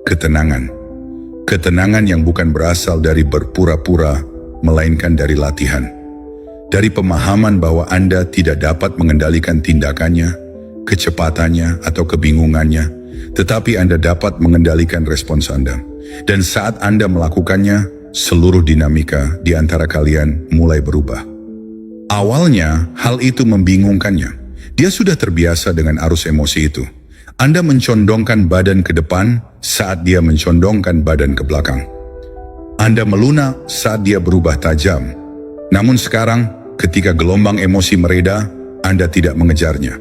ketenangan. Ketenangan yang bukan berasal dari berpura-pura, melainkan dari latihan. Dari pemahaman bahwa Anda tidak dapat mengendalikan tindakannya, kecepatannya, atau kebingungannya, tetapi Anda dapat mengendalikan respons Anda. Dan saat Anda melakukannya, seluruh dinamika di antara kalian mulai berubah. Awalnya, hal itu membingungkannya. Dia sudah terbiasa dengan arus emosi itu. Anda mencondongkan badan ke depan saat dia mencondongkan badan ke belakang. Anda melunak saat dia berubah tajam. Namun sekarang, ketika gelombang emosi mereda, Anda tidak mengejarnya.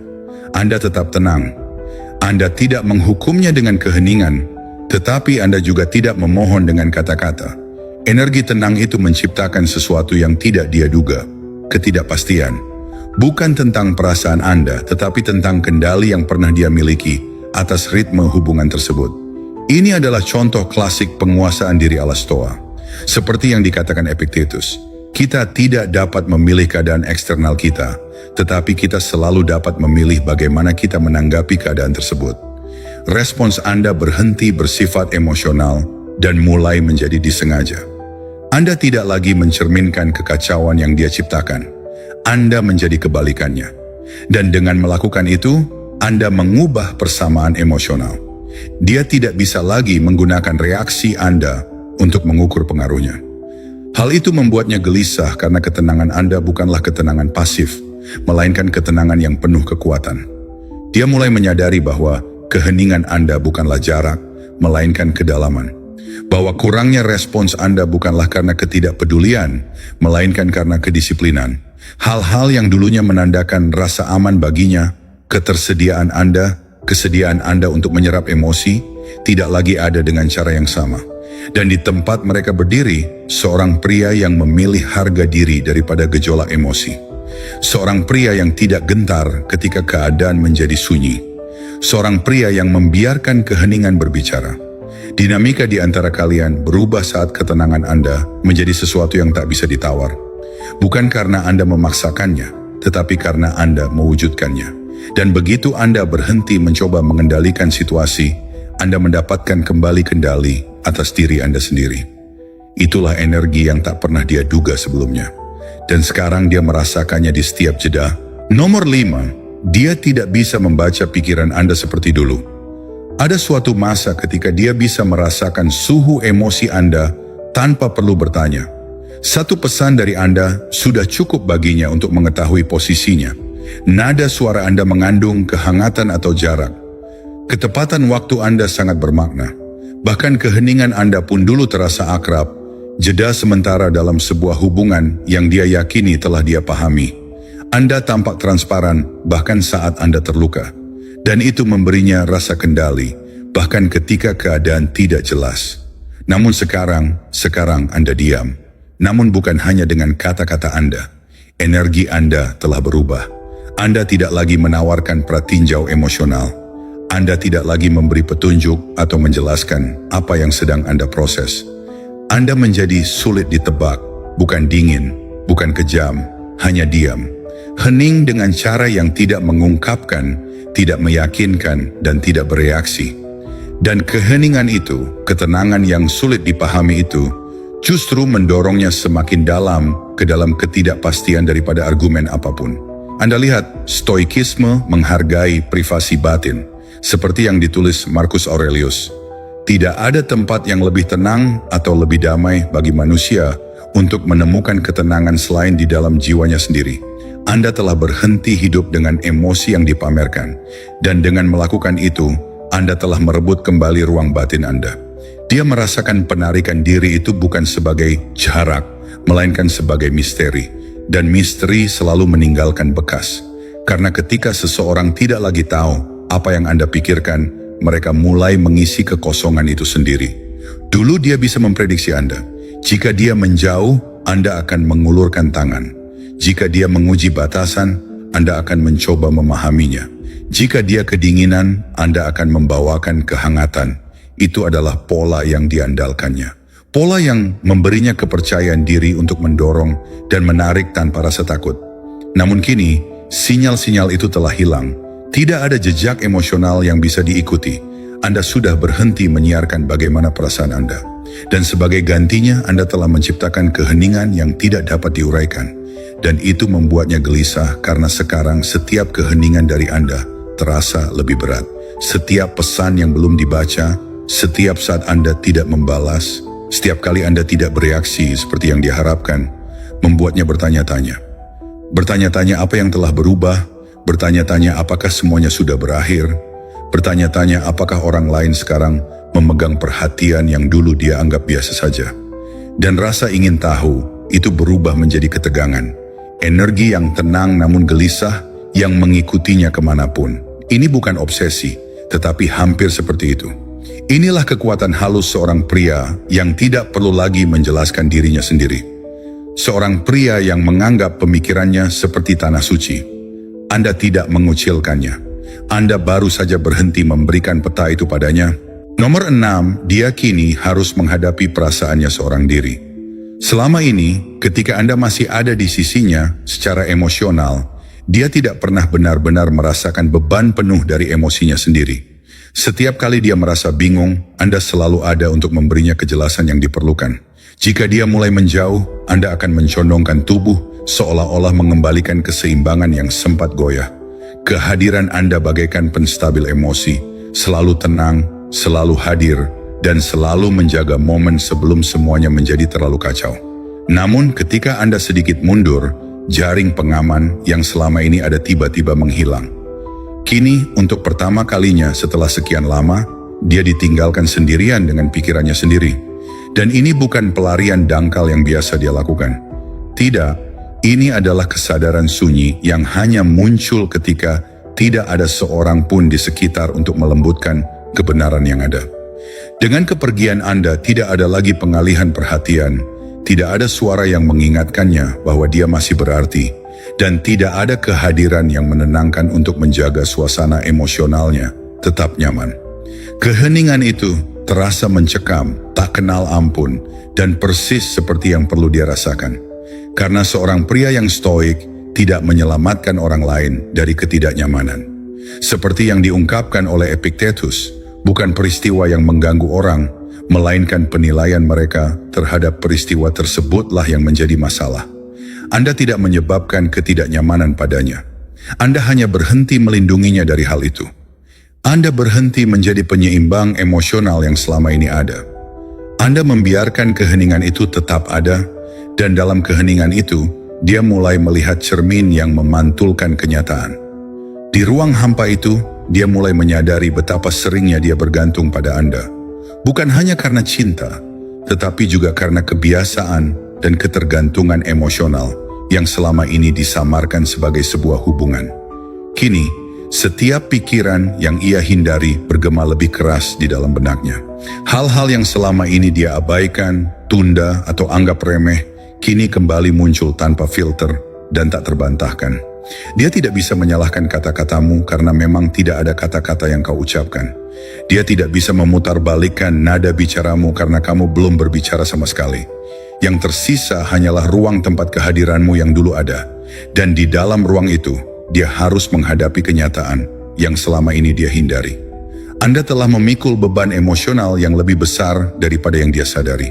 Anda tetap tenang. Anda tidak menghukumnya dengan keheningan, tetapi Anda juga tidak memohon dengan kata-kata. Energi tenang itu menciptakan sesuatu yang tidak dia duga, ketidakpastian. Bukan tentang perasaan Anda, tetapi tentang kendali yang pernah dia miliki atas ritme hubungan tersebut. Ini adalah contoh klasik penguasaan diri ala Stoa. Seperti yang dikatakan Epictetus, kita tidak dapat memilih keadaan eksternal kita, tetapi kita selalu dapat memilih bagaimana kita menanggapi keadaan tersebut. Respons Anda berhenti bersifat emosional dan mulai menjadi disengaja. Anda tidak lagi mencerminkan kekacauan yang dia ciptakan. Anda menjadi kebalikannya. Dan dengan melakukan itu, Anda mengubah persamaan emosional. Dia tidak bisa lagi menggunakan reaksi Anda untuk mengukur pengaruhnya. Hal itu membuatnya gelisah karena ketenangan Anda bukanlah ketenangan pasif, melainkan ketenangan yang penuh kekuatan. Dia mulai menyadari bahwa keheningan Anda bukanlah jarak, melainkan kedalaman. Bahwa kurangnya respons Anda bukanlah karena ketidakpedulian, melainkan karena kedisiplinan. Hal-hal yang dulunya menandakan rasa aman baginya, ketersediaan Anda, kesediaan Anda untuk menyerap emosi, tidak lagi ada dengan cara yang sama. Dan di tempat mereka berdiri, seorang pria yang memilih harga diri daripada gejolak emosi. Seorang pria yang tidak gentar ketika keadaan menjadi sunyi. Seorang pria yang membiarkan keheningan berbicara. Dinamika di antara kalian berubah saat ketenangan Anda menjadi sesuatu yang tak bisa ditawar. Bukan karena Anda memaksakannya, tetapi karena Anda mewujudkannya. Dan begitu Anda berhenti mencoba mengendalikan situasi, Anda mendapatkan kembali kendali atas diri Anda sendiri. Itulah energi yang tak pernah dia duga sebelumnya. Dan sekarang dia merasakannya di setiap jeda. Nomor 5, dia tidak bisa membaca pikiran Anda seperti dulu. Ada suatu masa ketika dia bisa merasakan suhu emosi Anda tanpa perlu bertanya. Satu pesan dari Anda sudah cukup baginya untuk mengetahui posisinya. Nada suara Anda mengandung kehangatan atau jarak. Ketepatan waktu Anda sangat bermakna. Bahkan keheningan Anda pun dulu terasa akrab. Jeda sementara dalam sebuah hubungan yang dia yakini telah dia pahami. Anda tampak transparan bahkan saat Anda terluka. Dan itu memberinya rasa kendali, bahkan ketika keadaan tidak jelas. Namun sekarang Anda diam. Namun bukan hanya dengan kata-kata Anda. Energi Anda telah berubah. Anda tidak lagi menawarkan pratinjau emosional. Anda tidak lagi memberi petunjuk atau menjelaskan apa yang sedang Anda proses. Anda menjadi sulit ditebak, bukan dingin, bukan kejam, hanya diam. Hening dengan cara yang tidak mengungkapkan, tidak meyakinkan, dan tidak bereaksi. Dan keheningan itu, ketenangan yang sulit dipahami itu, justru mendorongnya semakin dalam ke dalam ketidakpastian daripada argumen apapun. Anda lihat, stoikisme menghargai privasi batin, seperti yang ditulis Marcus Aurelius. Tidak ada tempat yang lebih tenang atau lebih damai bagi manusia untuk menemukan ketenangan selain di dalam jiwanya sendiri. Anda telah berhenti hidup dengan emosi yang dipamerkan, dan dengan melakukan itu, Anda telah merebut kembali ruang batin Anda. Dia merasakan penarikan diri itu bukan sebagai jarak, melainkan sebagai misteri, dan misteri selalu meninggalkan bekas. Karena ketika seseorang tidak lagi tahu apa yang Anda pikirkan, mereka mulai mengisi kekosongan itu sendiri. Dulu dia bisa memprediksi Anda. Jika dia menjauh, Anda akan mengulurkan tangan. Jika dia menguji batasan, Anda akan mencoba memahaminya. Jika dia kedinginan, Anda akan membawakan kehangatan. Itu adalah pola yang diandalkannya. Pola yang memberinya kepercayaan diri untuk mendorong dan menarik tanpa rasa takut. Namun kini, sinyal-sinyal itu telah hilang. Tidak ada jejak emosional yang bisa diikuti. Anda sudah berhenti menyiarkan bagaimana perasaan Anda. Dan sebagai gantinya, Anda telah menciptakan keheningan yang tidak dapat diuraikan. Dan itu membuatnya gelisah karena sekarang setiap keheningan dari Anda terasa lebih berat. Setiap pesan yang belum dibaca, setiap saat Anda tidak membalas, setiap kali Anda tidak bereaksi seperti yang diharapkan, membuatnya bertanya-tanya. Bertanya-tanya apa yang telah berubah, bertanya-tanya apakah semuanya sudah berakhir, bertanya-tanya apakah orang lain sekarang memegang perhatian yang dulu dia anggap biasa saja. Dan rasa ingin tahu itu berubah menjadi ketegangan. Energi yang tenang namun gelisah yang mengikutinya kemanapun. Ini bukan obsesi, tetapi hampir seperti itu. Inilah kekuatan halus seorang pria yang tidak perlu lagi menjelaskan dirinya sendiri. Seorang pria yang menganggap pemikirannya seperti tanah suci. Anda tidak mengucilkannya. Anda baru saja berhenti memberikan peta itu padanya. Nomor 6, dia kini harus menghadapi perasaannya seorang diri. Selama ini, ketika Anda masih ada di sisinya secara emosional, dia tidak pernah benar-benar merasakan beban penuh dari emosinya sendiri. Setiap kali dia merasa bingung, Anda selalu ada untuk memberinya kejelasan yang diperlukan. Jika dia mulai menjauh, Anda akan mencondongkan tubuh seolah-olah mengembalikan keseimbangan yang sempat goyah. Kehadiran Anda bagaikan penstabil emosi, selalu tenang, selalu hadir, dan selalu menjaga momen sebelum semuanya menjadi terlalu kacau. Namun ketika Anda sedikit mundur, jaring pengaman yang selama ini ada tiba-tiba menghilang. Kini untuk pertama kalinya setelah sekian lama, dia ditinggalkan sendirian dengan pikirannya sendiri. Dan ini bukan pelarian dangkal yang biasa dia lakukan. Tidak, ini adalah kesadaran sunyi yang hanya muncul ketika tidak ada seorang pun di sekitar untuk melembutkan kebenaran yang ada. Dengan kepergian Anda tidak ada lagi pengalihan perhatian, tidak ada suara yang mengingatkannya bahwa dia masih berarti, dan tidak ada kehadiran yang menenangkan untuk menjaga suasana emosionalnya tetap nyaman. Keheningan itu terasa mencekam, tak kenal ampun, dan persis seperti yang perlu dia rasakan. Karena seorang pria yang stoik tidak menyelamatkan orang lain dari ketidaknyamanan. Seperti yang diungkapkan oleh Epictetus, bukan peristiwa yang mengganggu orang, melainkan penilaian mereka terhadap peristiwa tersebutlah yang menjadi masalah. Anda tidak menyebabkan ketidaknyamanan padanya. Anda hanya berhenti melindunginya dari hal itu. Anda berhenti menjadi penyeimbang emosional yang selama ini ada. Anda membiarkan keheningan itu tetap ada, dan dalam keheningan itu, dia mulai melihat cermin yang memantulkan kenyataan. Di ruang hampa itu, dia mulai menyadari betapa seringnya dia bergantung pada Anda. Bukan hanya karena cinta, tetapi juga karena kebiasaan dan ketergantungan emosional yang selama ini disamarkan sebagai sebuah hubungan. Kini, setiap pikiran yang ia hindari bergema lebih keras di dalam benaknya. Hal-hal yang selama ini dia abaikan, tunda, atau anggap remeh, kini kembali muncul tanpa filter dan tak terbantahkan. Dia tidak bisa menyalahkan kata-katamu karena memang tidak ada kata-kata yang kau ucapkan. Dia tidak bisa memutarbalikkan nada bicaramu karena kamu belum berbicara sama sekali. Yang tersisa hanyalah ruang tempat kehadiranmu yang dulu ada. Dan di dalam ruang itu, dia harus menghadapi kenyataan yang selama ini dia hindari. Anda telah memikul beban emosional yang lebih besar daripada yang dia sadari.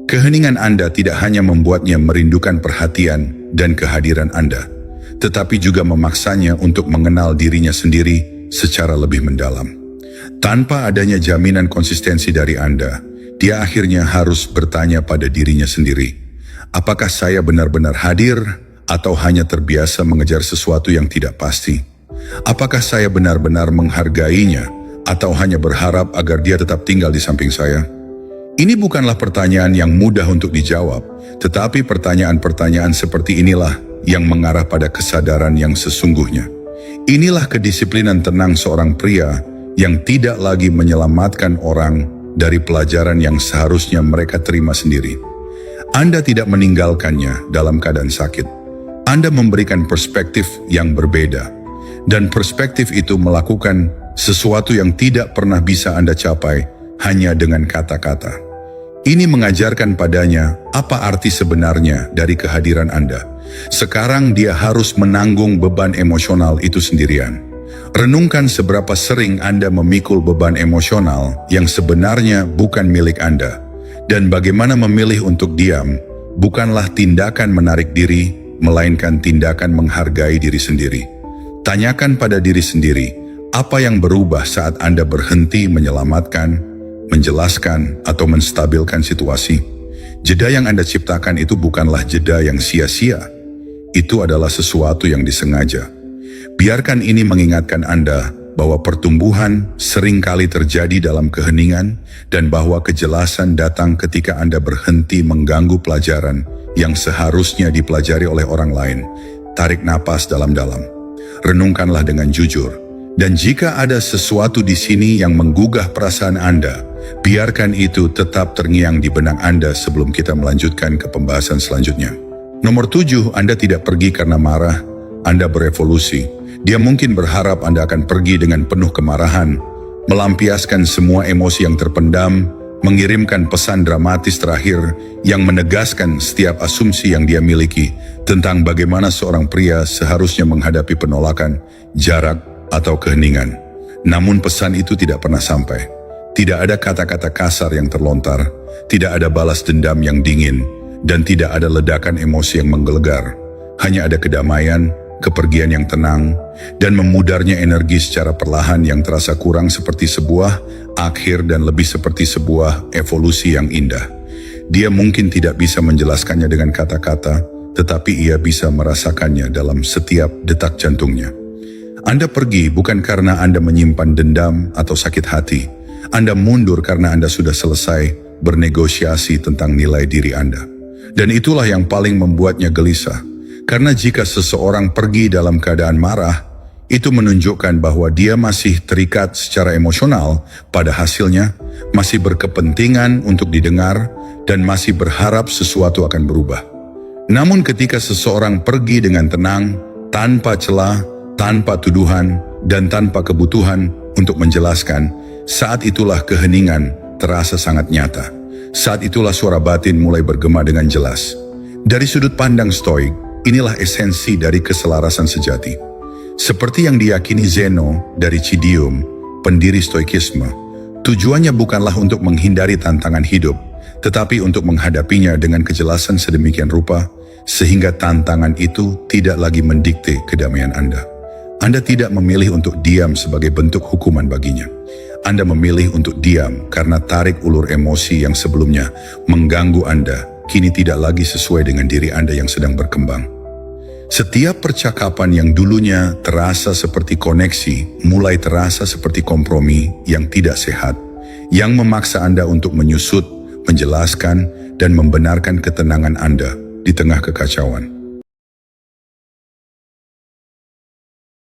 Keheningan Anda tidak hanya membuatnya merindukan perhatian dan kehadiran Anda, tetapi juga memaksanya untuk mengenal dirinya sendiri secara lebih mendalam. Tanpa adanya jaminan konsistensi dari Anda, dia akhirnya harus bertanya pada dirinya sendiri, apakah saya benar-benar hadir atau hanya terbiasa mengejar sesuatu yang tidak pasti? Apakah saya benar-benar menghargainya atau hanya berharap agar dia tetap tinggal di samping saya? Ini bukanlah pertanyaan yang mudah untuk dijawab, tetapi pertanyaan-pertanyaan seperti inilah yang mengarah pada kesadaran yang sesungguhnya. Inilah kedisiplinan tenang seorang pria yang tidak lagi menyelamatkan orang dari pelajaran yang seharusnya mereka terima sendiri. Anda tidak meninggalkannya dalam keadaan sakit. Anda memberikan perspektif yang berbeda, dan perspektif itu melakukan sesuatu yang tidak pernah bisa Anda capai hanya dengan kata-kata. Ini mengajarkan padanya apa arti sebenarnya dari kehadiran Anda. Sekarang dia harus menanggung beban emosional itu sendirian. Renungkan seberapa sering Anda memikul beban emosional yang sebenarnya bukan milik Anda. Dan bagaimana memilih untuk diam bukanlah tindakan menarik diri, melainkan tindakan menghargai diri sendiri. Tanyakan pada diri sendiri, apa yang berubah saat Anda berhenti menyelamatkan, menjelaskan, atau menstabilkan situasi? Jeda yang Anda ciptakan itu bukanlah jeda yang sia-sia. Itu adalah sesuatu yang disengaja. Biarkan ini mengingatkan Anda bahwa pertumbuhan seringkali terjadi dalam keheningan dan bahwa kejelasan datang ketika Anda berhenti mengganggu pelajaran yang seharusnya dipelajari oleh orang lain. Tarik napas dalam-dalam. Renungkanlah dengan jujur. Dan jika ada sesuatu di sini yang menggugah perasaan Anda, biarkan itu tetap terngiang di benak Anda sebelum kita melanjutkan ke pembahasan selanjutnya. Nomor 7, Anda tidak pergi karena marah, Anda berevolusi. Dia mungkin berharap Anda akan pergi dengan penuh kemarahan, melampiaskan semua emosi yang terpendam, mengirimkan pesan dramatis terakhir yang menegaskan setiap asumsi yang dia miliki tentang bagaimana seorang pria seharusnya menghadapi penolakan, jarak, atau keheningan. Namun pesan itu tidak pernah sampai. Tidak ada kata-kata kasar yang terlontar, tidak ada balas dendam yang dingin, dan tidak ada ledakan emosi yang menggelegar. Hanya ada kedamaian, kepergian yang tenang, dan memudarnya energi secara perlahan yang terasa kurang seperti sebuah akhir dan lebih seperti sebuah evolusi yang indah. Dia mungkin tidak bisa menjelaskannya dengan kata-kata, tetapi ia bisa merasakannya dalam setiap detak jantungnya. Anda pergi bukan karena Anda menyimpan dendam atau sakit hati. Anda mundur karena Anda sudah selesai bernegosiasi tentang nilai diri Anda. Dan itulah yang paling membuatnya gelisah. Karena jika seseorang pergi dalam keadaan marah, itu menunjukkan bahwa dia masih terikat secara emosional pada hasilnya, masih berkepentingan untuk didengar, dan masih berharap sesuatu akan berubah. Namun ketika seseorang pergi dengan tenang, tanpa celah, tanpa tuduhan, dan tanpa kebutuhan untuk menjelaskan, saat itulah keheningan terasa sangat nyata. Saat itulah suara batin mulai bergema dengan jelas. Dari sudut pandang Stoik, inilah esensi dari keselarasan sejati. Seperti yang diyakini Zeno dari Cidium, pendiri Stoikisme, tujuannya bukanlah untuk menghindari tantangan hidup, tetapi untuk menghadapinya dengan kejelasan sedemikian rupa, sehingga tantangan itu tidak lagi mendikte kedamaian Anda. Anda tidak memilih untuk diam sebagai bentuk hukuman baginya. Anda memilih untuk diam karena tarik ulur emosi yang sebelumnya mengganggu Anda, kini tidak lagi sesuai dengan diri Anda yang sedang berkembang. Setiap percakapan yang dulunya terasa seperti koneksi, mulai terasa seperti kompromi yang tidak sehat, yang memaksa Anda untuk menyusut, menjelaskan, dan membenarkan ketenangan Anda di tengah kekacauan.